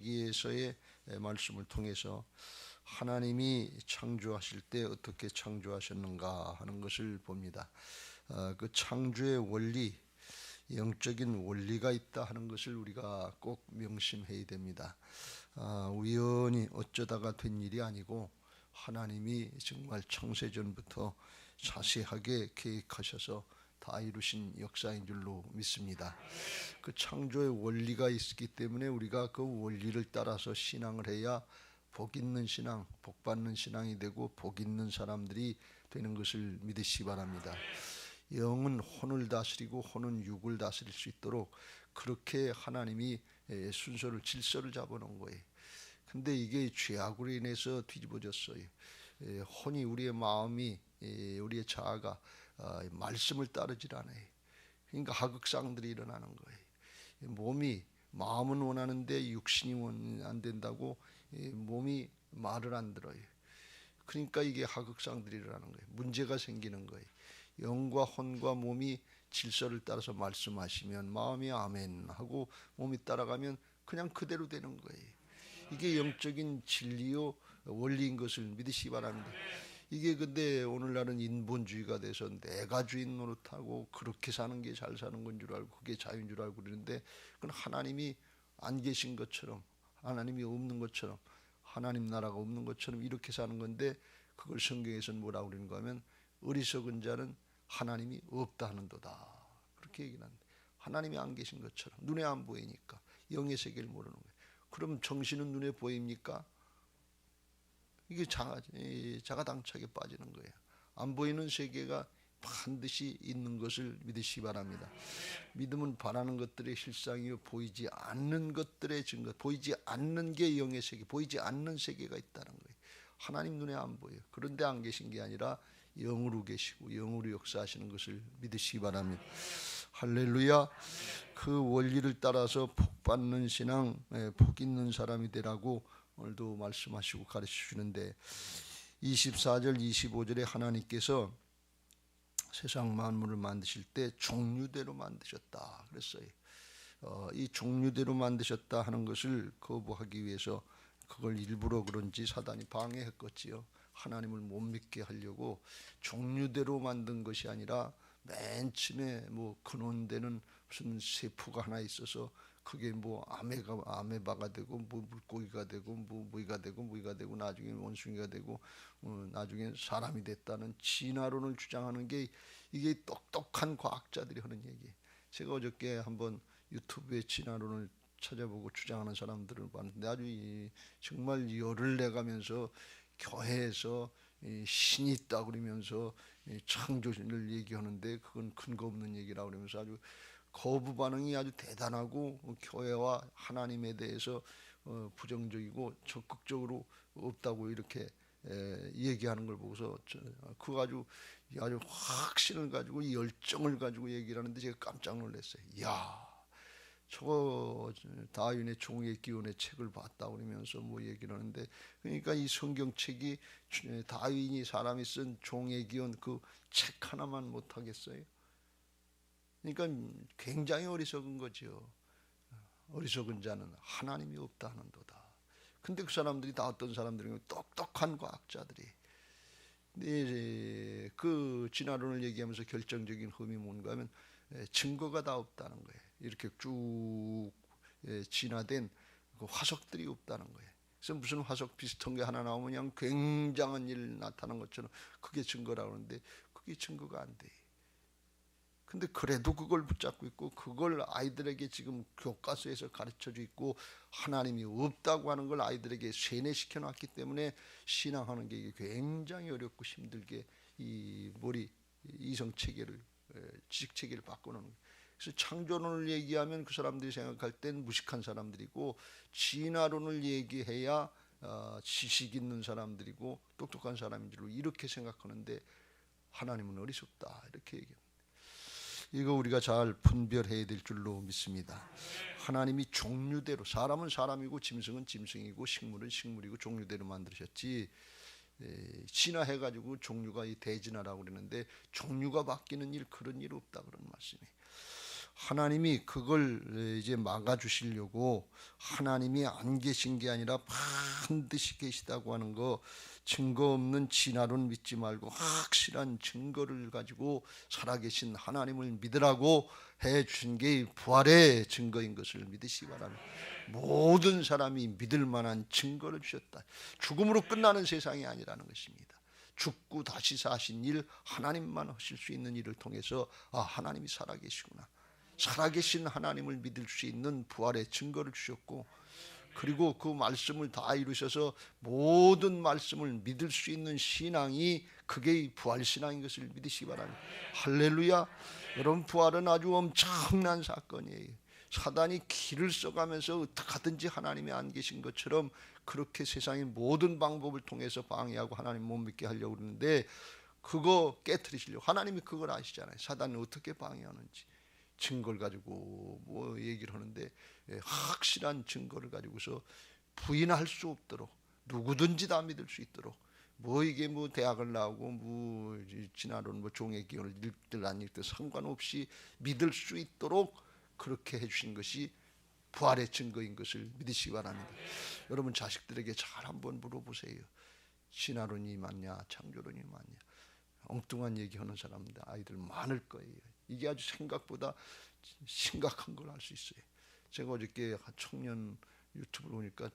여기에서의 말씀을 통해서 하나님이 창조하실 때 어떻게 창조하셨는가 하는 것을 봅니다. 그 창조의 원리, 영적인 원리가 있다 하는 것을 우리가 꼭 명심해야 됩니다. 우연히 어쩌다가 된 일이 아니고 하나님이 정말 창세전부터 자세하게 계획하셔서 다 이루신 역사인 줄로 믿습니다. 그 창조의 원리가 있기 때문에 우리가 그 원리를 따라서 신앙을 해야 복 있는 신앙, 복 받는 신앙이 되고 복 있는 사람들이 되는 것을 믿으시기 바랍니다. 영은 혼을 다스리고 혼은 육을 다스릴 수 있도록 그렇게 하나님이 순서를 질서를 잡아놓은 거예요. 근데 이게 죄악으로 인해서 뒤집어졌어요. 혼이, 우리의 마음이, 우리의 자아가 말씀을 따르질 않아요. 그러니까 하극상들이 일어나는 거예요. 몸이, 마음은 원하는데 육신이 안 된다고 몸이 말을 안 들어요. 그러니까 이게 하극상들이 일어나는 거예요. 문제가 생기는 거예요. 영과 혼과 몸이 질서를 따라서 말씀하시면 마음이 아멘 하고 몸이 따라가면 그냥 그대로 되는 거예요. 이게 영적인 진리요 원리인 것을 믿으시기 바랍니다. 이게 근데 오늘날은 인본주의가 돼서 내가 주인 노릇하고 그렇게 사는 게 잘 사는 건 줄 알고 그게 자유인 줄 알고 그러는데 그건 하나님이 안 계신 것처럼, 하나님이 없는 것처럼, 하나님 나라가 없는 것처럼 이렇게 사는 건데, 그걸 성경에서는 뭐라고 그러는가 하면 어리석은 자는 하나님이 없다 하는도다, 그렇게 얘기를 하는데, 하나님이 안 계신 것처럼 눈에 안 보이니까 영의 세계를 모르는 거예요. 그럼 정신은 눈에 보입니까? 이게 자가당착에 빠지는 거예요. 안 보이는 세계가 반드시 있는 것을 믿으시기 바랍니다. 믿음은 바라는 것들의 실상이요 보이지 않는 것들의 증거, 보이지 않는 게 영의 세계, 보이지 않는 세계가 있다는 거예요. 하나님 눈에 안 보여요. 그런데 안 계신 게 아니라 영으로 계시고 영으로 역사하시는 것을 믿으시기 바랍니다. 할렐루야. 그 원리를 따라서 복 받는 신앙, 복 있는 사람이 되라고 오늘도 말씀하시고 가르치시는데, 24절 25절에 하나님께서 세상 만물을 만드실 때 종류대로 만드셨다 그랬어요. 이 종류대로 만드셨다 하는 것을 거부하기 위해서 그걸 일부러 그런지 사단이 방해했겠지요. 하나님을 못 믿게 하려고 종류대로 만든 것이 아니라 맨 처음에 뭐 근원되는 무슨 세포가 하나 있어서 그게 뭐 아메바가 되고 뭐 물고기가 되고 뭐 무이가 되고 무이가 되고 나중에 원숭이가 되고 나중에 사람이 됐다는 진화론을 주장하는 게, 이게 똑똑한 과학자들이 하는 얘기. 제가 어저께 한번 유튜브에 진화론을 찾아보고 주장하는 사람들을 봤는데 아주 정말 열을 내가면서 교회에서 신이 있다 그러면서 창조를 얘기하는데 그건 근거 없는 얘기라고 그러면서 아주 거부 반응이 아주 대단하고, 교회와 하나님에 대해서 부정적이고 적극적으로 없다고 이렇게 얘기하는 걸 보고서 그거 아주 확신을 가지고 열정을 가지고 얘기를 하는데 제가 깜짝 놀랐어요. 이야, 저거 다윈의 종의 기원의 책을 봤다 그러면서 뭐 얘기를 하는데, 그러니까 이 성경책이 다윈이 사람이 쓴 종의 기원 그 책 하나만 못하겠어요? 그러니까 굉장히 어리석은 거죠. 어리석은 자는 하나님이 없다 하는도다. 근데 그 사람들이 다 어떤 사람들이냐면 똑똑한 과학자들이. 근데 그 진화론을 얘기하면서 결정적인 흠이 뭔가 하면 증거가 다 없다는 거예요. 이렇게 쭉 진화된 그 화석들이 없다는 거예요. 그래서 무슨 화석 비슷한 게 하나 나오면 그냥 굉장한 일 나타난 것처럼 그게 증거라고 하는데 그게 증거가 안 돼요. 근데 그래도 그걸 붙잡고 있고 그걸 아이들에게 지금 교과서에서 가르쳐주고 있고 하나님이 없다고 하는 걸 아이들에게 세뇌시켜 놨기 때문에 신앙하는 게 굉장히 어렵고 힘들게 이 머리 이성 체계를, 지식 체계를 바꿔놓는 거예요. 그래서 창조론을 얘기하면 그 사람들이 생각할 땐 무식한 사람들이고, 진화론을 얘기해야 지식 있는 사람들이고 똑똑한 사람인 줄로 이렇게 생각하는데, 하나님은 어리석다 이렇게 얘기합니다. 이거 우리가 잘 분별해야 될 줄로 믿습니다. 하나님이 종류대로, 사람은 사람이고 짐승은 짐승이고 식물은 식물이고 종류대로 만드셨지, 진화해가지고 종류가 이 대진화라고 그러는데 종류가 바뀌는 일, 그런 일 없다 그런 말씀이. 하나님이 그걸 이제 막아주시려고 하나님이 안 계신 게 아니라 반드시 계시다고 하는 거, 증거 없는 진화론 믿지 말고 확실한 증거를 가지고 살아계신 하나님을 믿으라고 해주신 게 부활의 증거인 것을 믿으시기 바랍니다. 모든 사람이 믿을 만한 증거를 주셨다. 죽음으로 끝나는 세상이 아니라는 것입니다. 죽고 다시 사신 일, 하나님만 하실 수 있는 일을 통해서 하나님이 살아계시구나, 살아계신 하나님을 믿을 수 있는 부활의 증거를 주셨고, 그리고 그 말씀을 다 이루셔서 모든 말씀을 믿을 수 있는 신앙이 그게 부활신앙인 것을 믿으시기 바랍니다. 할렐루야. 여러분, 부활은 아주 엄청난 사건이에요. 사단이 길을 써가면서 어떻게 하든지 하나님이 안 계신 것처럼 그렇게 세상의 모든 방법을 통해서 방해하고 하나님 못 믿게 하려고 그러는데, 그거 깨트리시려고, 하나님이 그걸 아시잖아요. 사단이 어떻게 방해하는지 증거를 가지고 뭐 얘기를 하는데, 확실한 증거를 가지고서 부인할 수 없도록 누구든지 다 믿을 수 있도록, 뭐 이게 뭐 대학을 나오고 뭐 진화론 뭐 종의 기원을 읽든 안 읽든 상관없이 믿을 수 있도록 그렇게 해주신 것이 부활의 증거인 것을 믿으시기 바랍니다. 여러분, 자식들에게 잘 한번 물어보세요. 진화론이 맞냐 창조론이 맞냐, 엉뚱한 얘기하는 사람들, 아이들 많을 거예요. 이게 아주 생각보다 심각한 걸 알 수 있어요. 제가 어저께 청년 유튜브를 보니까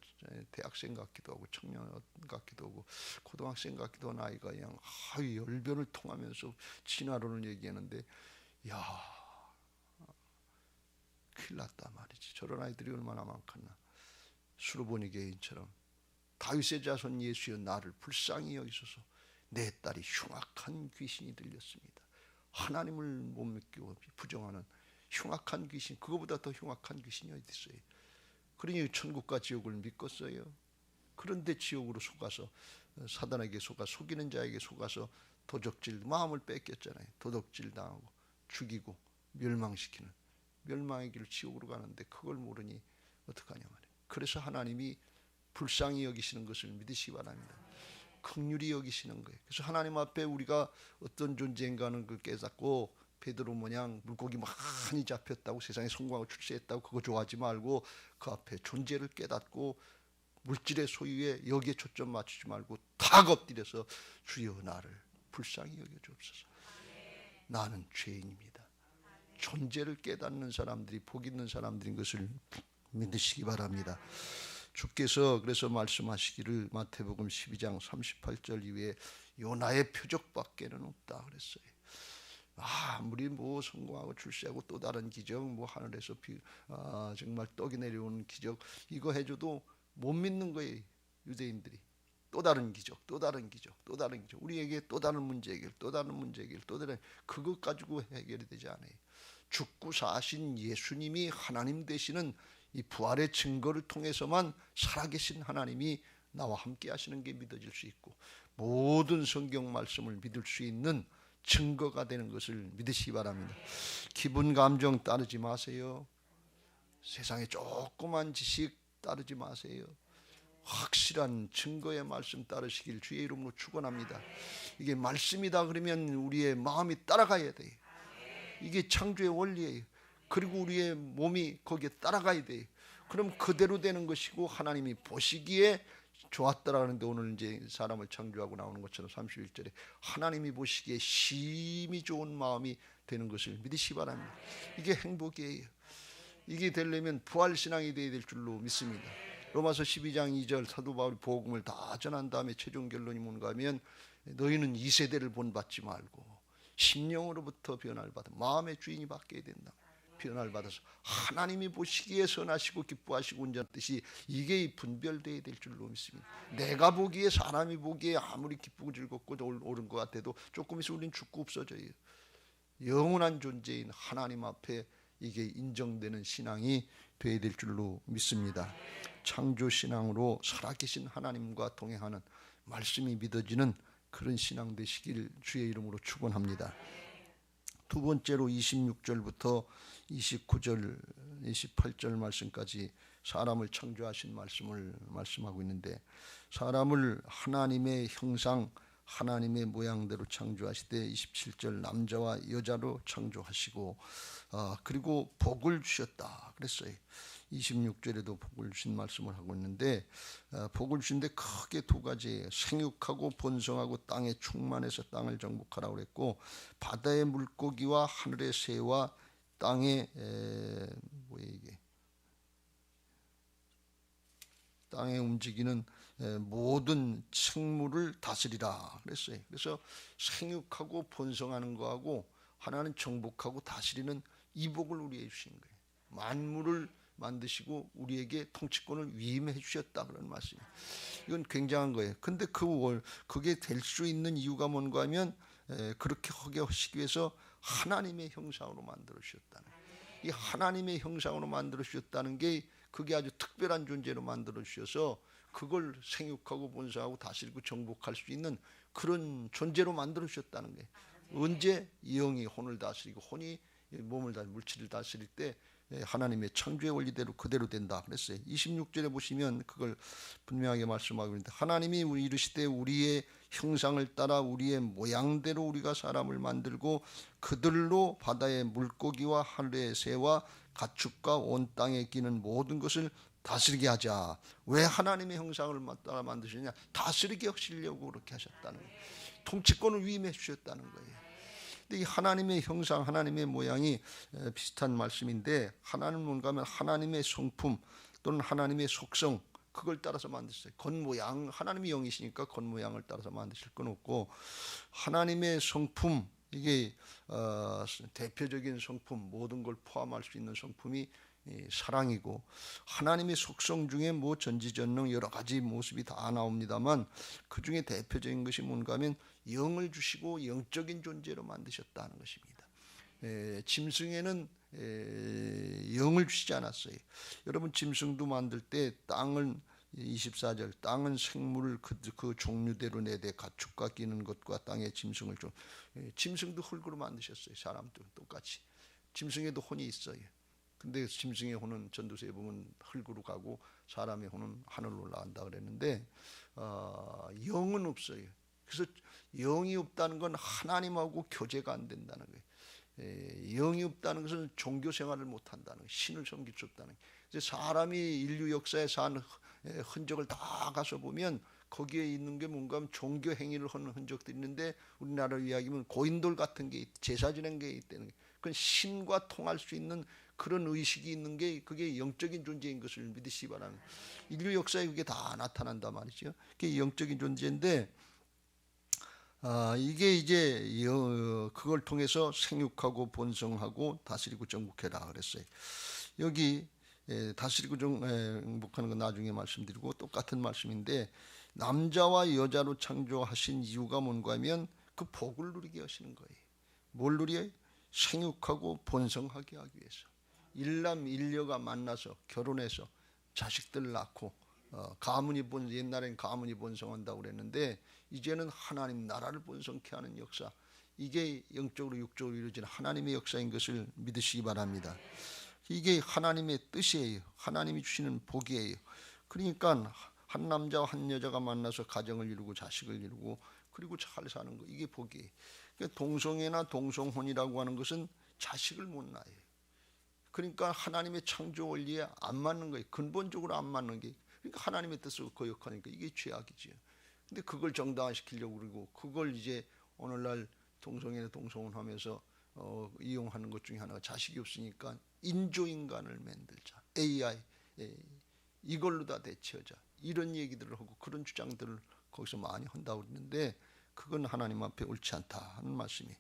대학생 같기도 하고 청년 같기도 하고 고등학생 같기도 한 아이가 그냥 열변을 통하면서 진화론을 얘기하는데, 야, 큰일 났다 말이지. 저런 아이들이 얼마나 많겠나. 수르보니 개인처럼 다윗의 자손 예수여 나를 불쌍히 여기소서, 내 딸이 흉악한 귀신이 들렸습니다. 하나님을 못 믿고 부정하는 흉악한 귀신, 그거보다 더 흉악한 귀신이 어디 있어요. 그러니 천국과 지옥을 믿겠어요. 그런데 지옥으로 속아서, 사단에게 속아 속이는 자에게 속아서 도적질, 마음을 뺏겼잖아요. 도적질 당하고 죽이고 멸망시키는, 멸망의 길을 지옥으로 가는데 그걸 모르니 어떡하냐 말이에요. 그래서 하나님이 불쌍히 여기시는 것을 믿으시기 바랍니다. 긍휼히 여기시는 거예요. 그래서 하나님 앞에 우리가 어떤 존재인가는 그 깨닫고, 베드로 모양 물고기 많이 잡혔다고 세상에 성공하고 출세했다고 그거 좋아하지 말고 그 앞에 존재를 깨닫고 물질의 소유에 여기에 초점 맞추지 말고 다 엎드려서 주여 나를 불쌍히 여겨주옵소서. 나는 죄인입니다. 존재를 깨닫는 사람들이 복 있는 사람들인 것을 믿으시기 바랍니다. 주께서 그래서 말씀하시기를 마태복음 12장 38절 이후에 요나의 표적밖에는 없다 그랬어요. 아무리 뭐 성공하고 출세하고 또 다른 기적, 뭐 하늘에서 정말 떡이 내려오는 기적, 이거 해줘도 못 믿는 거예요. 유대인들이 또 다른 기적, 또 다른 기적, 또 다른 기적, 우리에게 또 다른 문제 해결, 또 다른 문제 해결, 또 다른, 그것 가지고 해결이 되지 않아요. 죽고 사신 예수님이 하나님 되시는 이 부활의 증거를 통해서만 살아계신 하나님이 나와 함께 하시는 게 믿어질 수 있고, 모든 성경 말씀을 믿을 수 있는 증거가 되는 것을 믿으시기 바랍니다. 기분 감정 따르지 마세요. 세상에 조그만 지식 따르지 마세요. 확실한 증거의 말씀 따르시길 주의 이름으로 축원합니다. 이게 말씀이다 그러면 우리의 마음이 따라가야 돼요. 이게 창조의 원리예요. 그리고 우리의 몸이 거기에 따라가야 돼요. 그럼 그대로 되는 것이고, 하나님이 보시기에 좋았더라는데, 오늘 이제 사람을 창조하고 나오는 것처럼 31절에 하나님이 보시기에 심히 좋은 마음이 되는 것을 믿으시기 바랍니다. 이게 행복이에요. 이게 되려면 부활신앙이 되어야 될 줄로 믿습니다. 로마서 12장 2절 사도 바울이 복음을 다 전한 다음에 최종 결론이 뭔가 하면, 너희는 2세대를 본받지 말고 심령으로부터 변화를 받아 마음의 주인이 바뀌어야 된다. 변화를 받아서 하나님이 보시기에 선하시고 기뻐하시고 온전한 뜻이, 이게 분별되어야 될 줄로 믿습니다. 내가 보기에, 사람이 보기에 아무리 기쁘고 즐겁고 옳은 것 같아도 조금 있으면 우린 죽고 없어져요. 영원한 존재인 하나님 앞에 이게 인정되는 신앙이 되어야 될 줄로 믿습니다. 창조신앙으로 살아계신 하나님과 동행하는, 말씀이 믿어지는 그런 신앙 되시길 주의 이름으로 축원합니다. 두 번째로 26절부터 29절, 28절 말씀까지 사람을 창조하신 말씀을 말씀하고 있는데, 사람을 하나님의 형상, 하나님의 모양대로 창조하시되 27절 남자와 여자로 창조하시고 그리고 복을 주셨다 그랬어요. 26절에도 복을 주신 말씀을 하고 있는데 복을 주신데 크게 두 가지예요. 생육하고 번성하고 땅에 충만해서 땅을 정복하라고 그랬고 바다의 물고기와 하늘의 새와 땅에 뭐예요 이게 땅에 움직이는 모든 생물을 다스리라 그랬어요. 그래서 생육하고 번성하는 거하고 하나는 정복하고 다스리는 이 복을 우리에게 주신 거예요. 만물을 만드시고 우리에게 통치권을 위임해 주셨다 그런 말씀이에요. 이건 굉장한 거예요. 근데 그게 될 수 있는 이유가 뭔가 하면 그렇게 하게 하시기 위해서 하나님의 형상으로 만들어 주셨다는 거예요. 이 하나님의 형상으로 만들어 주셨다는 게 그게 아주 특별한 존재로 만들어 주셔서 그걸 생육하고 번성하고 다스리고 정복할 수 있는 그런 존재로 만들어 주셨다는 거예요. 언제 영이 혼을 다스리고 혼이 몸을 물질을 다스릴 때 하나님의 창조의 원리대로 그대로 된다 그랬어요. 26절에 보시면 그걸 분명하게 말씀하고 있는데 하나님이 이르시되 우리의 형상을 따라 우리의 모양대로 우리가 사람을 만들고 그들로 바다의 물고기와 하늘의 새와 가축과 온 땅에 끼는 모든 것을 다스리게 하자. 왜 하나님의 형상을 따라 만드시냐? 다스리게 하시려고 그렇게 하셨다는 거예요. 통치권을 위임해 주셨다는 거예요. 근데 이 하나님의 형상, 하나님의 모양이 비슷한 말씀인데 하나님은 뭔가 하면 하나님의 성품 또는 하나님의 속성 그걸 따라서 만드셨어요. 겉모양, 하나님이 영이시니까 겉모양을 따라서 만드실 건 없고 하나님의 성품 이게 대표적인 성품 모든 걸 포함할 수 있는 성품이 사랑이고 하나님의 속성 중에 뭐 전지전능 여러 가지 모습이 다 나옵니다만 그 중에 대표적인 것이 뭔가 하면 영을 주시고 영적인 존재로 만드셨다는 것입니다. 짐승에는 영을 주시지 않았어요. 여러분 짐승도 만들 때 땅을 24절 땅은 생물을 그 종류대로 내되 가축과 끼는 것과 땅의 짐승을 좀 짐승도 흙으로 만드셨어요. 사람도 똑같이 짐승에도 혼이 있어요. 근데 짐승의 혼은 전도서에 보면 흙으로 가고 사람의 혼은 하늘로 올라간다 그랬는데 영은 없어요. 그래서 영이 없다는 건 하나님하고 교제가 안 된다는 거예요. 영이 없다는 것은 종교 생활을 못 한다는 거예요. 신을 섬길 수 없다는 거예요. 그래서 사람이 인류 역사에 산 흔적을 다 가서 보면 거기에 있는 게 뭔가 하면 종교 행위를 하는 흔적들이 있는데 우리나라 이야기면 고인돌 같은 게 제사 지낸 게 있다는 거예요. 그건 신과 통할 수 있는 그런 의식이 있는 게 그게 영적인 존재인 것을 믿으시기 바랍니다. 인류 역사에 그게 다 나타난단 말이죠. 그게 영적인 존재인데 이게 이제 그걸 통해서 생육하고 번성하고 다스리고 정복해라 그랬어요. 여기 다스리고 정복하는 건 나중에 말씀드리고 똑같은 말씀인데 남자와 여자로 창조하신 이유가 뭔가 하면 그 복을 누리게 하시는 거예요. 뭘 누려요? 생육하고 번성하게 하기 위해서. 일남 일녀가 만나서 결혼해서 자식들 낳고 옛날엔 가문이 번성한다고 그랬는데 이제는 하나님 나라를 번성케 하는 역사 이게 영적으로 육적으로 이루어지는 하나님의 역사인 것을 믿으시기 바랍니다. 이게 하나님의 뜻이에요. 하나님이 주시는 복이에요. 그러니까 한 남자와 한 여자가 만나서 가정을 이루고 자식을 이루고 그리고 잘 사는 거 이게 복이에요. 그러니까 동성애나 동성혼이라고 하는 것은 자식을 못 낳아요. 그러니까 하나님의 창조 원리에 안 맞는 거예요. 근본적으로 안 맞는 게 그러니까 하나님의 뜻을 거역하니까 이게 죄악이지요. 근데 그걸 정당화시키려고 그러고 그걸 이제 오늘날 동성애나 동성혼하면서 이용하는 것 중에 하나가 자식이 없으니까 인조인간을 만들자 AI 이걸로 다 대체하자 이런 얘기들을 하고 그런 주장들을 거기서 많이 한다고 그러는데 그건 하나님 앞에 옳지 않다 하는 말씀이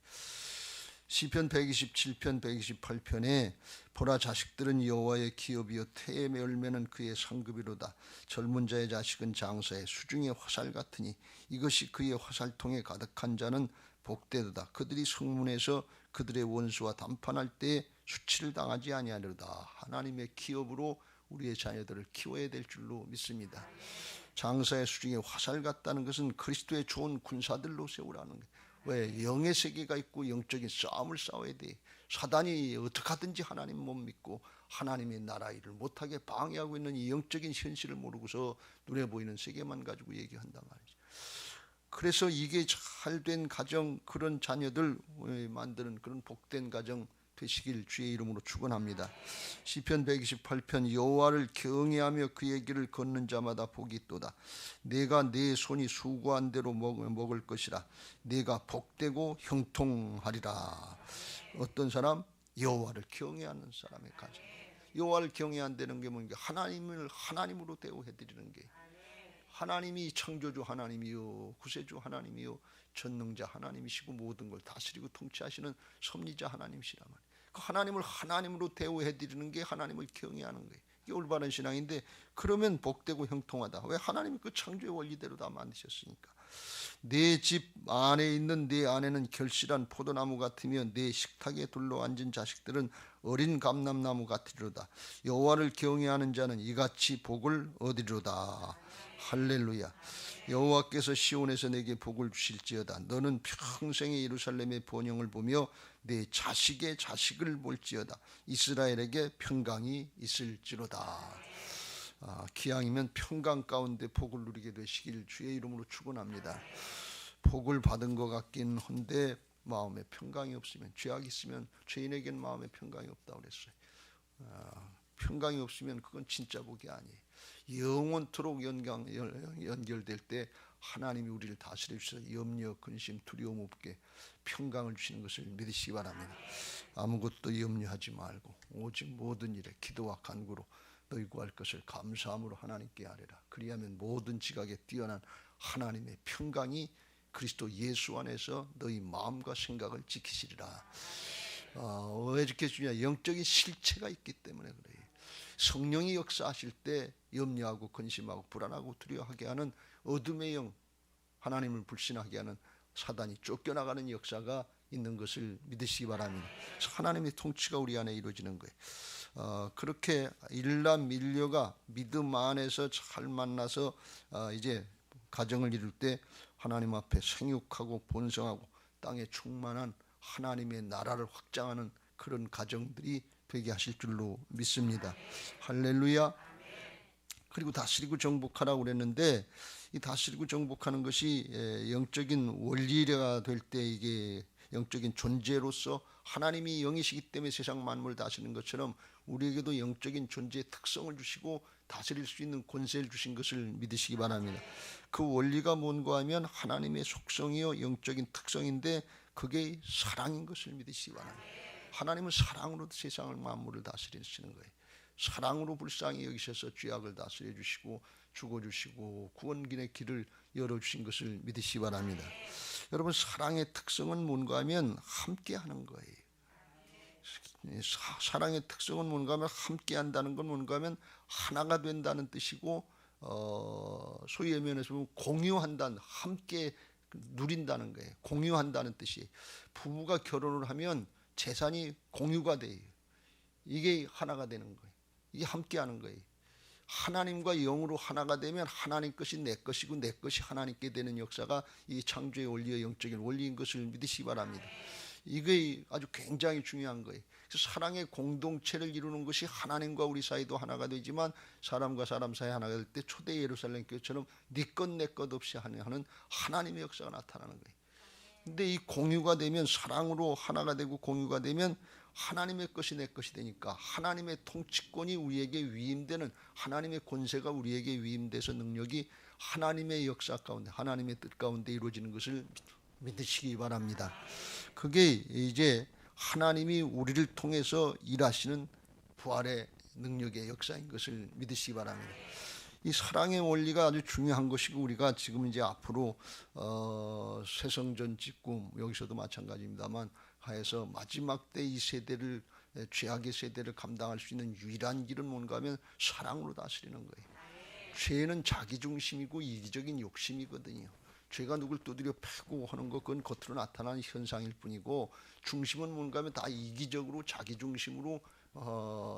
시편 127편 128편에 보라 자식들은 여호와의 기업이요 태의 열매는 그의 상급이로다. 젊은 자의 자식은 장사의 수중의 화살 같으니 이것이 그의 화살통에 가득한 자는 복되도다. 그들이 성문에서 그들의 원수와 담판할 때에 수치를 당하지 아니하리로다. 하나님의 기업으로 우리의 자녀들을 키워야 될 줄로 믿습니다. 장사의 수중의 화살 같다는 것은 그리스도의 좋은 군사들로 세우라는 거예요. 왜? 영의 세계가 있고 영적인 싸움을 싸워야 돼. 사단이 어떻게 하든지 하나님 못 믿고 하나님의 나라 일을 못하게 방해하고 있는 이 영적인 현실을 모르고서 눈에 보이는 세계만 가지고 얘기한단 말이죠. 그래서 이게 잘된 가정, 그런 자녀들 만드는 그런 복된 가정 되시길 주의 이름으로 축원합니다. 시편 128편 여호와를 경외하며 그의 길을 걷는 자마다 복이 있도다. 내가 내 손이 수고한 대로 먹을 것이라. 내가 복되고 형통하리라. 어떤 사람? 여호와를 경외하는 사람의 가정. 여호와를 경외한다는 게 뭔가 하나님을 하나님으로 대우해드리는 게, 하나님이 창조주 하나님이요 구세주 하나님이요 전능자 하나님이시고 모든 걸 다스리고 통치하시는 섭리자 하나님이시란 말이에요. 그 하나님을 하나님으로 대우해드리는 게 하나님을 경외하는 거예요. 이게 올바른 신앙인데, 그러면 복되고 형통하다. 왜? 하나님이 그 창조의 원리대로 다 만드셨으니까. 내 집 안에 있는 내 아내는 결실한 포도나무 같으며 내 식탁에 둘러앉은 자식들은 어린 감람나무 같으리로다. 여호와를 경외하는 자는 이같이 복을 얻으리로다. 할렐루야. 여호와께서 시온에서 내게 복을 주실지어다. 너는 평생의 예루살렘의 번영을 보며 내 자식의 자식을 볼지어다. 이스라엘에게 평강이 있을지로다. 기왕이면 평강 가운데 복을 누리게 되시길 주의 이름으로 축원합니다. 복을 받은 것 같긴 한데 마음에 평강이 없으면, 죄악이 있으면 죄인에게는 마음에 평강이 없다고 그랬어요. 평강이 없으면 그건 진짜 복이 아니에요. 영원토록 연결될 때 하나님이 우리를 다스려 주셔서 염려, 근심, 두려움 없게 평강을 주시는 것을 믿으시기 바랍니다. 아무것도 염려하지 말고 오직 모든 일에 기도와 간구로 너희 구할 것을 감사함으로 하나님께 아뢰라. 그리하면 모든 지각에 뛰어난 하나님의 평강이 그리스도 예수 안에서 너희 마음과 생각을 지키시리라. 왜 지켜주냐? 영적인 실체가 있기 때문에 그래요. 성령이 역사하실 때 염려하고 근심하고 불안하고 두려워하게 하는 어둠의 영, 하나님을 불신하게 하는 사단이 쫓겨나가는 역사가 있는 것을 믿으시기 바랍니다. 하나님의 통치가 우리 안에 이루어지는 거예요. 그렇게 일남 밀녀가 믿음 안에서 잘 만나서 이제 가정을 이룰 때 하나님 앞에 생육하고 번성하고 땅에 충만한 하나님의 나라를 확장하는 그런 가정들이 되게 하실 줄로 믿습니다. 할렐루야. 그리고 다스리고 정복하라고 그랬는데, 이 다스리고 정복하는 것이 영적인 원리가 될 때 이게 영적인 존재로서 하나님이 영이시기 때문에 세상 만물을 다스리는 것처럼 우리에게도 영적인 존재의 특성을 주시고 다스릴 수 있는 권세를 주신 것을 믿으시기 바랍니다. 그 원리가 뭔가 하면 하나님의 속성이요 영적인 특성인데 그게 사랑인 것을 믿으시기 바랍니다. 하나님은 사랑으로 세상을 만물을 다스리시는 거예요. 사랑으로 불쌍히 여기셔서 죄악을 다스려 주시고 죽어주시고 구원의 길을 열어주신 것을 믿으시기 바랍니다. 여러분, 사랑의 특성은 뭔가 하면 함께하는 거예요. 사랑의 특성은 뭔가 하면 함께한다는 건 뭔가 하면 하나가 된다는 뜻이고, 소위 의미에서 보면 공유한다는, 함께 누린다는 거예요. 공유한다는 뜻이. 부부가 결혼을 하면 재산이 공유가 돼요. 이게 하나가 되는 거예요. 이게 함께하는 거예요. 하나님과 영으로 하나가 되면 하나님 것이 내 것이고 내 것이 하나님께 되는 역사가 이 창조의 원리의 영적인 원리인 것을 믿으시기 바랍니다. 이게 아주 굉장히 중요한 거예요. 그래서 사랑의 공동체를 이루는 것이 하나님과 우리 사이도 하나가 되지만 사람과 사람 사이 하나가 될 때 초대 예루살렘 교회처럼 네 것 내 것 없이 하는 하나님의 역사가 나타나는 거예요. 근데 이 공유가 되면, 사랑으로 하나가 되고 공유가 되면 하나님의 것이 내 것이 되니까 하나님의 통치권이 우리에게 위임되는, 하나님의 권세가 우리에게 위임돼서 능력이 하나님의 역사 가운데, 하나님의 뜻 가운데 이루어지는 것을 믿으시기 바랍니다. 그게 이제 하나님이 우리를 통해서 일하시는 부활의 능력의 역사인 것을 믿으시기 바랍니다. 이 사랑의 원리가 아주 중요한 것이고, 우리가 지금 이제 앞으로 새성전 짓고, 여기서도 마찬가지입니다만 하여서 마지막 때 이 세대를, 죄악의 세대를 감당할 수 있는 유일한 길은 뭔가 하면 사랑으로 다스리는 거예요. 죄는 자기중심이고 이기적인 욕심이거든요. 죄가 누굴 두드려 패고 하는 것, 그건 겉으로 나타나는 현상일 뿐이고, 중심은 뭔가 하면 다 이기적으로 자기중심으로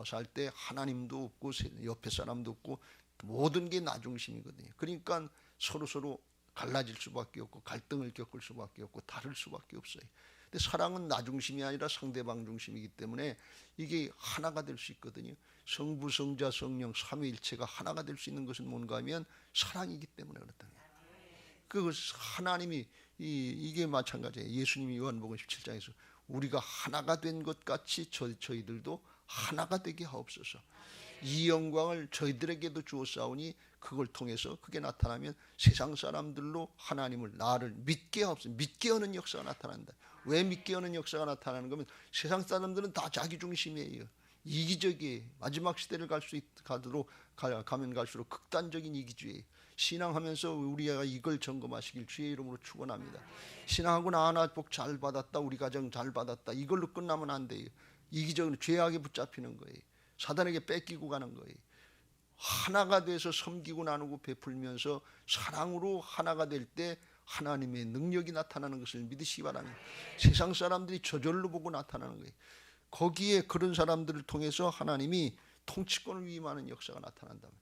살 때 하나님도 없고 옆에 사람도 없고 모든 게 나 중심이거든요. 그러니까 서로 갈라질 수밖에 없고 갈등을 겪을 수밖에 없고 다를 수밖에 없어요. 근데 사랑은 나 중심이 아니라 상대방 중심이기 때문에 이게 하나가 될 수 있거든요. 성부, 성자, 성령 삼위일체가 하나가 될 수 있는 것은 뭔가 하면 사랑이기 때문에 그렇다. 그 하나님이 이게 마찬가지예요. 예수님이 요한복음 17장에서 우리가 하나가 된 것 같이 저희들도 하나가 되게 하옵소서. 이 영광을 저희들에게도 주었사오니 그걸 통해서 그게 나타나면 세상 사람들로 하나님을 나를 믿게 하옵소서. 믿게 하는 역사가 나타난다. 왜 믿게 하는 역사가 나타나는 거면 세상 사람들은 다 자기 중심이에요. 이기적이에요. 마지막 시대를 가면 갈수록 극단적인 이기주의예요. 신앙하면서 우리가 이걸 점검하시길 주의 이름으로 축원합니다. 신앙하고 나 하나 복 잘 받았다, 우리 가정 잘 받았다, 이걸로 끝나면 안 돼요. 이기적으로 죄악에 붙잡히는 거예요. 사단에게 뺏기고 가는 거예요. 하나가 돼서 섬기고 나누고 베풀면서 사랑으로 하나가 될 때 하나님의 능력이 나타나는 것을 믿으시기 바랍니다. 세상 사람들이 저절로 보고 나타나는 거예요. 거기에 그런 사람들을 통해서 하나님이 통치권을 위임하는 역사가 나타난다면,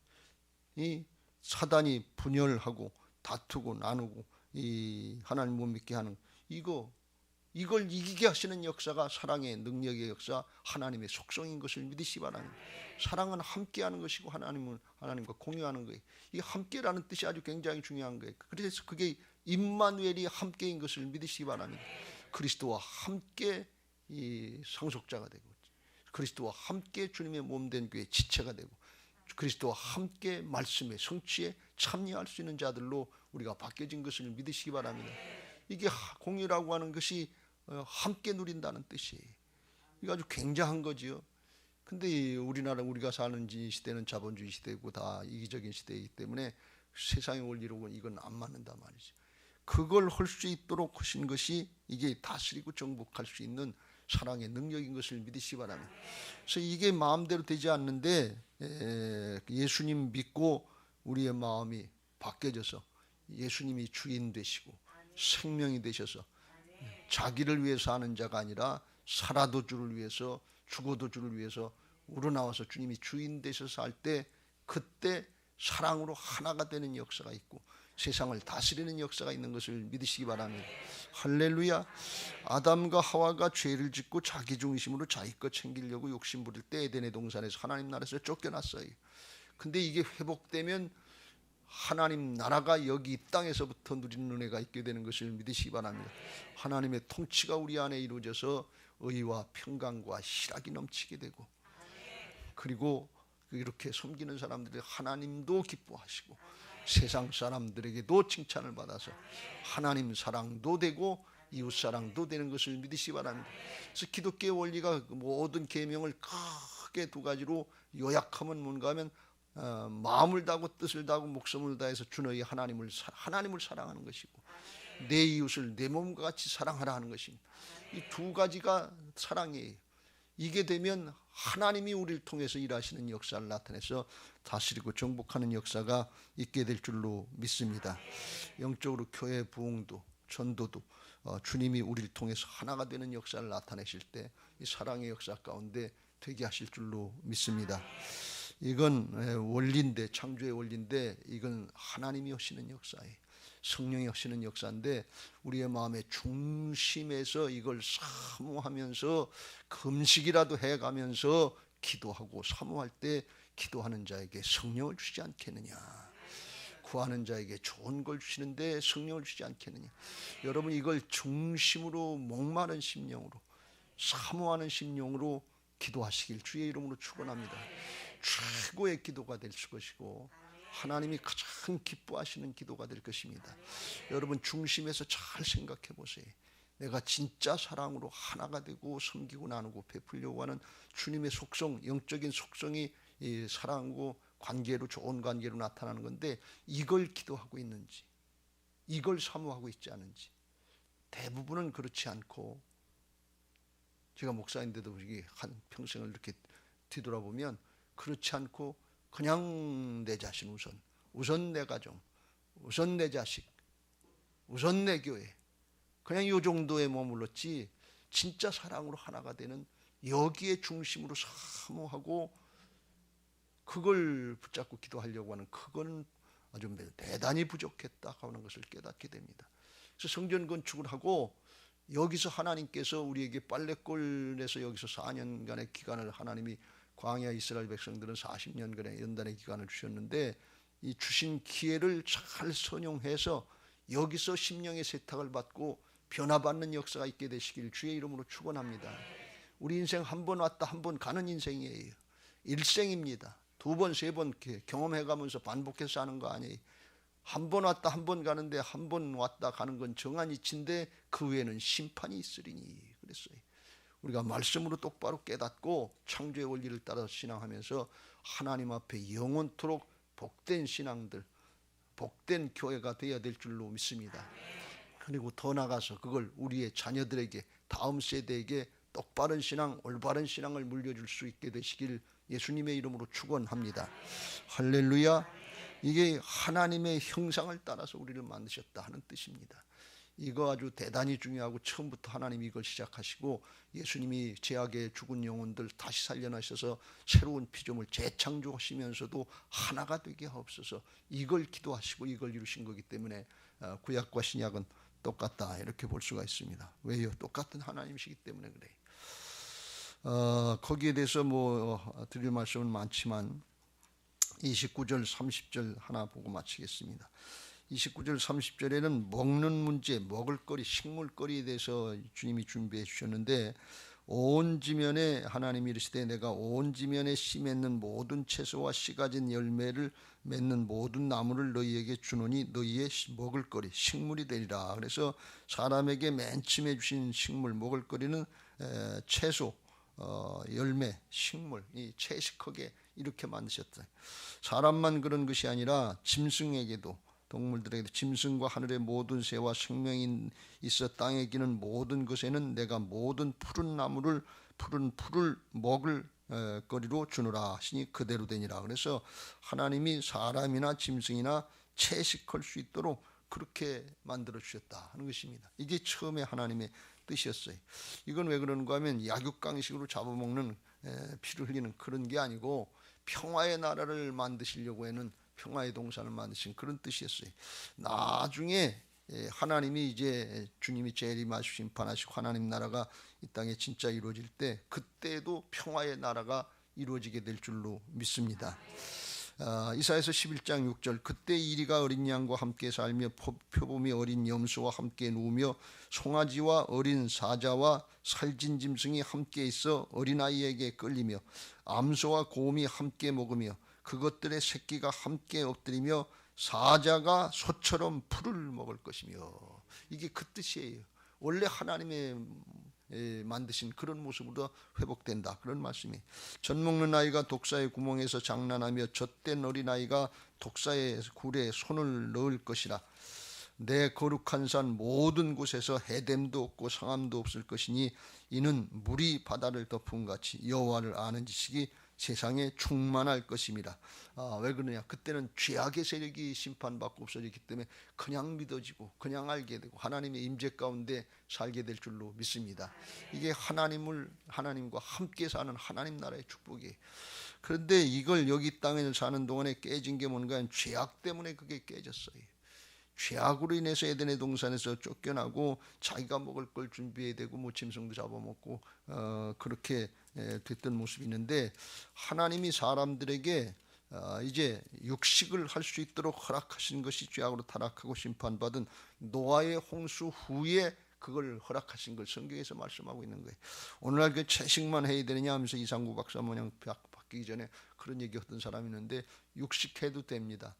이 사단이 분열하고 다투고 나누고 이 하나님 못 믿게 하는 이걸 이기게 하시는 역사가 사랑의 능력의 역사, 하나님의 속성인 것을 믿으시기 바랍니다. 사랑은 함께하는 것이고 하나님과 공유하는 거예요. 이 함께라는 뜻이 아주 굉장히 중요한 거예요. 그래서 그게 임마누엘이 함께인 것을 믿으시기 바랍니다. 그리스도와 함께 이 상속자가 되고, 그리스도와 함께 주님의 몸된 교회 지체가 되고, 그리스도와 함께 말씀의 성취에 참여할 수 있는 자들로 우리가 바뀌어진 것을 믿으시기 바랍니다. 이게 공유라고 하는 것이 함께 누린다는 뜻이에요. 이게 아주 굉장한 거지요. 근데 우리가 사는 시대는 자본주의 시대고 다 이기적인 시대이기 때문에 세상의 원리로는 이건 안 맞는단 말이죠. 그걸 할 수 있도록 하신 것이 이게 다스리고 정복할 수 있는 사랑의 능력인 것을 믿으시기 바랍니다. 그래서 이게 마음대로 되지 않는데 예수님 믿고 우리의 마음이 바뀌어져서 예수님이 주인 되시고 생명이 되셔서 자기를 위해서 하는 자가 아니라 살아도 주를 위해서 죽어도 주를 위해서 우러나와서 주님이 주인 되셔서 할 때, 그때 사랑으로 하나가 되는 역사가 있고 세상을 다스리는 역사가 있는 것을 믿으시기 바랍니다. 할렐루야. 아담과 하와가 죄를 짓고 자기 중심으로 자기 것 챙기려고 욕심 부릴 때 에덴의 동산에서 하나님 나라에서 쫓겨났어요. 근데 이게 회복되면 하나님 나라가 여기 이 땅에서부터 누리는 은혜가 있게 되는 것을 믿으시기 바랍니다. 하나님의 통치가 우리 안에 이루어져서 의와 평강과 희락이 넘치게 되고, 그리고 이렇게 섬기는 사람들이 하나님도 기뻐하시고 세상 사람들에게도 칭찬을 받아서 하나님 사랑도 되고 이웃 사랑도 되는 것을 믿으시기 바랍니다. 그래서 기독교의 원리가 모든 계명을 크게 두 가지로 요약하면 뭔가 하면 마음을 다하고 뜻을 다하고 목숨을 다해서 주 너희 하나님을 사랑하는 것이고 내 이웃을 내 몸과 같이 사랑하라 하는 것입니다. 이 두 가지가 사랑이에요. 이게 되면 하나님이 우리를 통해서 일하시는 역사를 나타내서 다스리고 정복하는 역사가 있게 될 줄로 믿습니다. 영적으로 교회 부흥도 전도도 주님이 우리를 통해서 하나가 되는 역사를 나타내실 때 이 사랑의 역사 가운데 되게 하실 줄로 믿습니다. 이건 원리인데, 창조의 원리인데, 이건 하나님이 하시는 역사예요. 성령이 하시는 역사인데 우리의 마음의 중심에서 이걸 사모하면서 금식이라도 해가면서 기도하고 사모할 때 기도하는 자에게 성령을 주지 않겠느냐, 구하는 자에게 좋은 걸 주시는데 성령을 주지 않겠느냐. 여러분, 이걸 중심으로 목마른 심령으로 사모하는 심령으로 기도하시길 주의 이름으로 축원합니다. 최고의 기도가 될 것이고 하나님이 가장 기뻐하시는 기도가 될 것입니다. 여러분, 중심에서 잘 생각해 보세요. 내가 진짜 사랑으로 하나가 되고 섬기고 나누고 베풀려고 하는 주님의 속성, 영적인 속성이 이 사랑하고 관계로, 좋은 관계로 나타나는 건데, 이걸 기도하고 있는지, 이걸 사모하고 있지 않은지. 대부분은 그렇지 않고, 제가 목사인데도 한 평생을 이렇게 뒤돌아보면 그렇지 않고 그냥 내 자신 우선 내 가정, 우선 내 자식, 우선 내 교회, 그냥 이 정도에 머물렀지, 진짜 사랑으로 하나가 되는 여기에 중심으로 사모하고 그걸 붙잡고 기도하려고 하는, 그건 아주 대단히 부족했다 하는 것을 깨닫게 됩니다. 그래서 성전 건축을 하고 여기서 하나님께서 우리에게 빨래골에서 여기서 4년간의 기간을, 하나님이 광야 이스라엘 백성들은 40년간의 연단의 기간을 주셨는데, 이 주신 기회를 잘 선용해서 여기서 심령의 세탁을 받고 변화받는 역사가 있게 되시길 주의 이름으로 축원합니다. 우리 인생 한 번 왔다 한 번 가는 인생이에요. 일생입니다. 두 번, 세 번 경험해가면서 반복해서 하는 거 아니에요. 한 번 왔다 한 번 가는데 한 번 왔다 가는 건 정한 이치인데 그 외에는 심판이 있으리니 그랬어요. 우리가 말씀으로 똑바로 깨닫고 창조의 원리를 따라 신앙하면서 하나님 앞에 영원토록 복된 신앙들, 복된 교회가 되어야 될 줄로 믿습니다. 그리고 더 나가서 그걸 우리의 자녀들에게, 다음 세대에게 똑바른 신앙, 올바른 신앙을 물려줄 수 있게 되시길 예수님의 이름으로 축원합니다. 할렐루야. 이게 하나님의 형상을 따라서 우리를 만드셨다 하는 뜻입니다. 이거 아주 대단히 중요하고 처음부터 하나님이 이걸 시작하시고 예수님이 죄악에 죽은 영혼들 다시 살려나셔서 새로운 피조물 재창조하시면서도 하나가 되게 하옵소서, 이걸 기도하시고 이걸 이루신 거기 때문에 구약과 신약은 똑같다 이렇게 볼 수가 있습니다. 왜요? 똑같은 하나님이시기 때문에 그래요. 거기에 대해서 드릴 말씀은 많지만 29절 30절 하나 보고 마치겠습니다. 29절 30절에는 먹는 문제, 먹을거리, 식물거리에 대해서 주님이 준비해 주셨는데, 온 지면에 하나님이 이르시되 내가 온 지면에 씨 맺는 모든 채소와 씨 가진 열매를 맺는 모든 나무를 너희에게 주노니 너희의 먹을거리, 식물이 되리라. 그래서 사람에게 맨 처음에 주신 식물, 먹을거리는 채소, 열매, 식물, 이 채식하게 이렇게 만드셨다. 사람만 그런 것이 아니라 짐승에게도, 동물들에게도, 짐승과 하늘의 모든 새와 생명이 있어 땅에 기는 모든 것에는 내가 모든 푸른 나무를, 푸른 풀을 먹을 거리로 주노라 하시니 그대로 되니라. 그래서 하나님이 사람이나 짐승이나 채식할 수 있도록 그렇게 만들어 주셨다 하는 것입니다. 이게 처음에 하나님의 뜻이었어요. 이건 왜 그러는가 하면 약육강식으로 잡아먹는, 피를 흘리는 그런 게 아니고 평화의 나라를 만드시려고 하는, 평화의 동산을 만드신 그런 뜻이었어요. 나중에 하나님이 이제 주님이 재림하시고 심판하시고 하나님 나라가 이 땅에 진짜 이루어질 때, 그때도 평화의 나라가 이루어지게 될 줄로 믿습니다. 이사야서 11장 6절 그때 이리가 어린 양과 함께 살며 표범이 어린 염소와 함께 누우며 송아지와 어린 사자와 살진 짐승이 함께 있어 어린아이에게 끌리며 암소와 곰이 함께 먹으며 그것들의 새끼가 함께 엎드리며 사자가 소처럼 풀을 먹을 것이며, 이게 그 뜻이에요. 원래 하나님의 만드신 그런 모습으로 회복된다 그런 말씀이. 젖 먹는 아이가 독사의 구멍에서 장난하며 젖된 어린아이가 독사의 굴에 손을 넣을 것이라. 내 거룩한 산 모든 곳에서 해됨도 없고 상함도 없을 것이니 이는 물이 바다를 덮은 같이 여호와를 아는 지식이 세상에 충만할 것입니다. 왜 그러냐? 그때는 죄악의 세력이 심판받고 없어지기 때문에 그냥 믿어지고 그냥 알게 되고 하나님의 임재 가운데 살게 될 줄로 믿습니다. 이게 하나님과 함께 사는 하나님 나라의 축복이에요. 그런데 이걸 여기 땅에 사는 동안에 깨진 게 뭔가 하면 죄악 때문에 그게 깨졌어요. 죄악으로 인해서 에덴의 동산에서 쫓겨나고 자기가 먹을 걸 준비해야 되고 짐승도 잡아먹고 그렇게 됐던 모습이 있는데, 하나님이 사람들에게 이제 육식을 할 수 있도록 허락하신 것이 죄악으로 타락하고 심판받은 노아의 홍수 후에 그걸 허락하신 걸 성경에서 말씀하고 있는 거예요. 오늘날 그 채식만 해야 되느냐 하면서 이상구 박사 모양 바뀌기 전에 그런 얘기 했던 사람이 있는데, 육식해도 됩니다.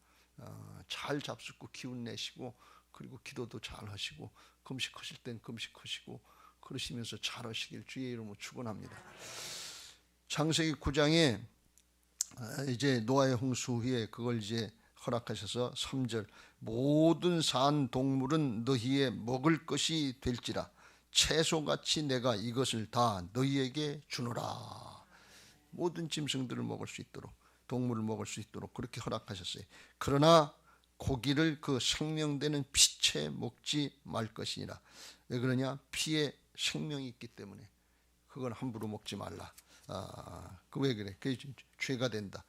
잘 잡숫고 기운 내시고 그리고 기도도 잘 하시고 금식하실 땐 금식하시고 그러시면서 잘 하시길 주의 이름으로 축원합니다. 창세기 9장에 이제 노아의 홍수 후에 그걸 이제 허락하셔서 3절 모든 산 동물은 너희의 먹을 것이 될지라 채소같이 내가 이것을 다 너희에게 주노라. 모든 짐승들을 먹을 수 있도록, 동물을 먹을 수 있도록 그렇게 허락하셨어요. 그러나 고기를 그 생명되는 피채 먹지 말 것이니라. 왜 그러냐? 피에 생명이 있기 때문에 그건 함부로 먹지 말라. 그 왜 그래? 그게 죄가 된다.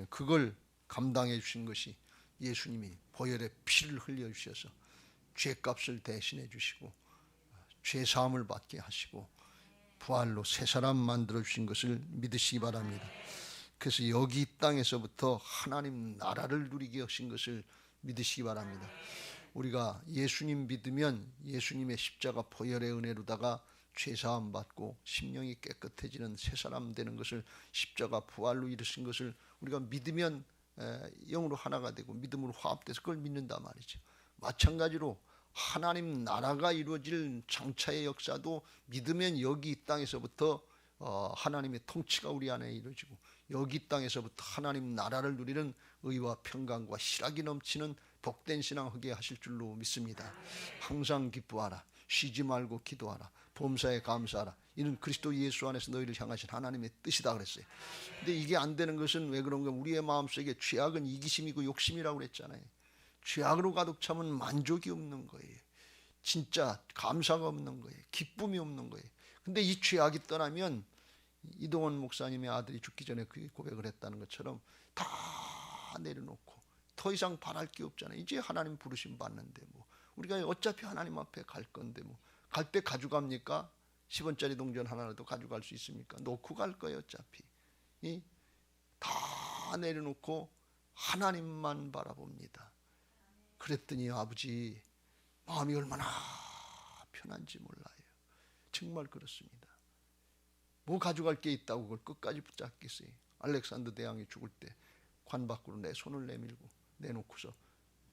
그걸 감당해 주신 것이 예수님이 보혈의 피를 흘려 주셔서 죄값을 대신해 주시고 죄 사함을 받게 하시고 부활로 새 사람 만들어 주신 것을 믿으시기 바랍니다. 그래서 여기 땅에서부터 하나님 나라를 누리게 하신 것을 믿으시기 바랍니다. 우리가 예수님 믿으면 예수님의 십자가 보혈의 은혜로다가 죄사함 받고 심령이 깨끗해지는 새 사람 되는 것을, 십자가 부활로 이루신 것을 우리가 믿으면 영으로 하나가 되고 믿음으로 화합돼서 그걸 믿는단 말이죠. 마찬가지로 하나님 나라가 이루어질 장차의 역사도 믿으면 여기 이 땅에서부터 하나님의 통치가 우리 안에 이루어지고 여기 이 땅에서부터 하나님 나라를 누리는 의와 평강과 희락이 넘치는 복된 신앙 하게 하실 줄로 믿습니다. 항상 기뻐하라, 쉬지 말고 기도하라, 범사에 감사하라. 이는 그리스도 예수 안에서 너희를 향하신 하나님의 뜻이다 그랬어요. 근데 이게 안 되는 것은 왜 그런가? 우리의 마음속에 죄악은 이기심이고 욕심이라고 그랬잖아요. 죄악으로 가득 차면 만족이 없는 거예요. 진짜 감사가 없는 거예요. 기쁨이 없는 거예요. 근데 이 죄악이 떠나면 이동원 목사님의 아들이 죽기 전에 그 고백을 했다는 것처럼 다 내려놓고 더 이상 바랄 게 없잖아요. 이제 하나님 부르심 받는데 뭐 우리가 어차피 하나님 앞에 갈 건데 뭐 갈 때 가져갑니까? 10원짜리 동전 하나라도 가져갈 수 있습니까? 놓고 갈 거예요. 어차피 다 내려놓고 하나님만 바라봅니다. 그랬더니 아버지 마음이 얼마나 편한지 몰라요. 정말 그렇습니다. 뭐 가져갈 게 있다고 그걸 끝까지 붙잡겠어요. 알렉산더 대왕이 죽을 때 관 밖으로 내 손을 내밀고 내놓고서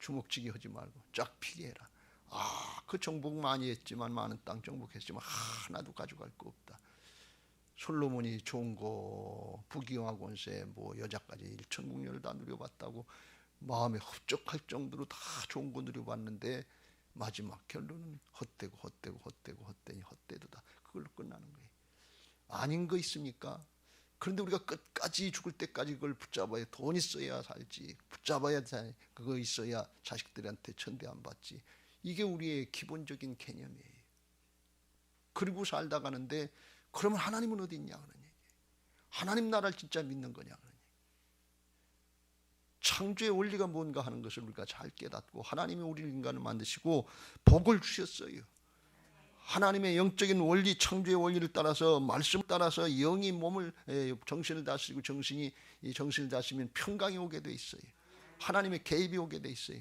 주먹치기 하지 말고 쫙 피게 해라. 그 정복 많이 했지만, 많은 땅 정복했지만 하나도 가져갈 거 없다. 솔로몬이 좋은 거 부귀영화 권세 뭐 여자까지 일천국년을 다 누려봤다고 마음에 흡족할 정도로 다 좋은 거 누려봤는데 마지막 결론은 헛되고 헛되니 헛되도다. 그걸로 끝나는 거예요. 아닌 거 있습니까? 그런데 우리가 끝까지 죽을 때까지 그걸 붙잡아야, 돈 있어야 살지, 붙잡아야 그거 있어야 자식들한테 천대 안 받지. 이게 우리의 기본적인 개념이에요. 그리고 살다 가는데 그러면 하나님은 어디 있냐 그런 얘기예요. 하나님 나라를 진짜 믿는 거냐 그런 얘기예요. 창조의 원리가 뭔가 하는 것을 우리가 잘 깨닫고 하나님이 우리 인간을 만드시고 복을 주셨어요. 하나님의 영적인 원리, 창조의 원리를 따라서, 말씀을 따라서 영이 몸을, 정신을 다스리고 정신이 정신을 다스리면 평강이 오게 돼 있어요. 하나님의 개입이 오게 돼 있어요.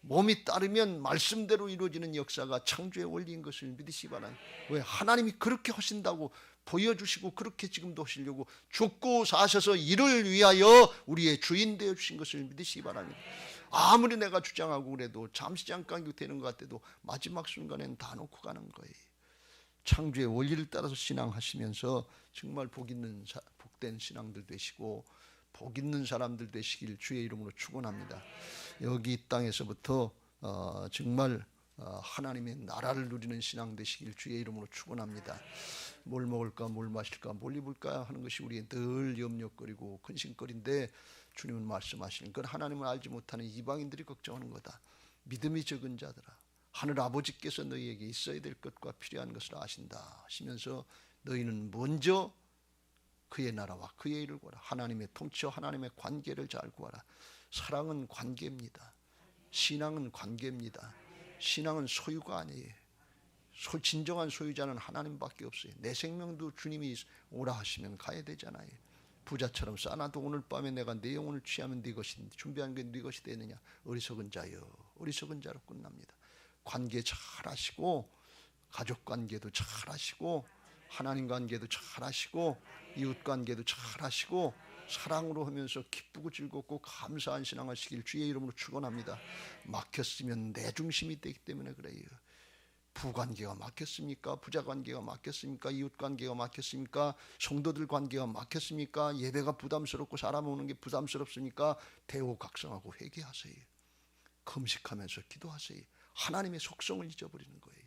몸이 따르면 말씀대로 이루어지는 역사가 창조의 원리인 것을 믿으시기 바랍니다. 왜? 하나님이 그렇게 하신다고 보여주시고 그렇게 지금도 하시려고 죽고 사셔서 이를 위하여 우리의 주인 되어 주신 것을 믿으시기 바랍니다. 아무리 내가 주장하고 그래도 잠시 잠깐 되는 것 같아도 마지막 순간에는 다 놓고 가는 거예요. 창조의 원리를 따라서 신앙하시면서 정말 복된 신앙들 되시고 복 있는 사람들 되시길 주의 이름으로 축원합니다. 여기 이 땅에서부터 정말 하나님의 나라를 누리는 신앙 되시길 주의 이름으로 축원합니다. 뭘 먹을까, 뭘 마실까, 뭘 입을까 하는 것이 우리의 늘 염려거리고 근심거리인데 주님은 말씀하시는 건 하나님을 알지 못하는 이방인들이 걱정하는 거다. 믿음이 적은 자들아, 하늘 아버지께서 너희에게 있어야 될 것과 필요한 것을 아신다 하시면서 너희는 먼저 그의 나라와 그의 일을 구하라. 하나님의 통치와 하나님의 관계를 잘 구하라. 사랑은 관계입니다. 신앙은 관계입니다. 신앙은 소유가 아니에요. 진정한 소유자는 하나님밖에 없어요. 내 생명도 주님이 오라 하시면 가야 되잖아요. 부자처럼 싸놔도 오늘 밤에 내가 내 영혼을 취하면 네 것인데 준비한 게 네 것이 되느냐. 어리석은 자여, 어리석은 자로 끝납니다. 관계 잘 하시고, 가족 관계도 잘 하시고, 하나님 관계도 잘 하시고, 이웃 관계도 잘 하시고, 사랑으로 하면서 기쁘고 즐겁고 감사한 신앙을 하시길 주의 이름으로 축원합니다. 막혔으면 내 중심이 되기 때문에 그래요. 부관계가 막혔습니까? 부자 관계가 막혔습니까? 이웃 관계가 막혔습니까? 성도들 관계가 막혔습니까? 예배가 부담스럽고 사람 오는 게 부담스럽습니까? 대오각성하고 회개하세요. 금식하면서 기도하세요. 하나님의 속성을 잊어버리는 거예요.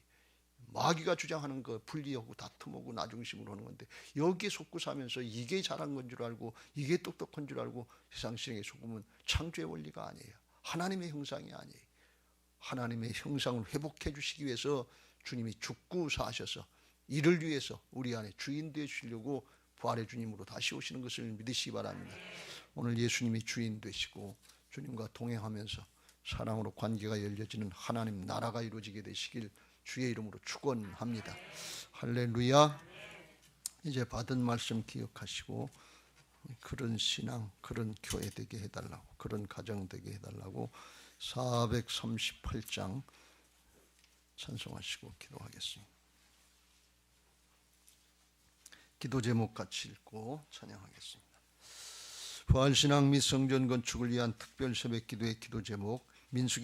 마귀가 주장하는 거 분리하고 다툼하고 나중심으로 하는 건데 여기에 속고 사면서 이게 잘한 건 줄 알고 이게 똑똑한 줄 알고 세상 실행에 속으면 창조의 원리가 아니에요. 하나님의 형상이 아니에요. 하나님의 형상을 회복해 주시기 위해서 주님이 죽고 사셔서 이를 위해서 우리 안에 주인 되어 주시려고 부활의 주님으로 다시 오시는 것을 믿으시기 바랍니다. 오늘 예수님이 주인 되시고 주님과 동행하면서 사랑으로 관계가 열려지는 하나님 나라가 이루어지게 되시길 주의 이름으로 축원합니다. 할렐루야. 이제 받은 말씀 기억하시고 그런 신앙, 그런 교회 되게 해달라고, 그런 가정 되게 해달라고 438장 찬송하시고 기도하겠습니다. 기도 제목 같이 읽고 찬양하겠습니다. 부활신앙 및 성전 건축을 위한 특별 새벽 기도의 기도 제목 민수기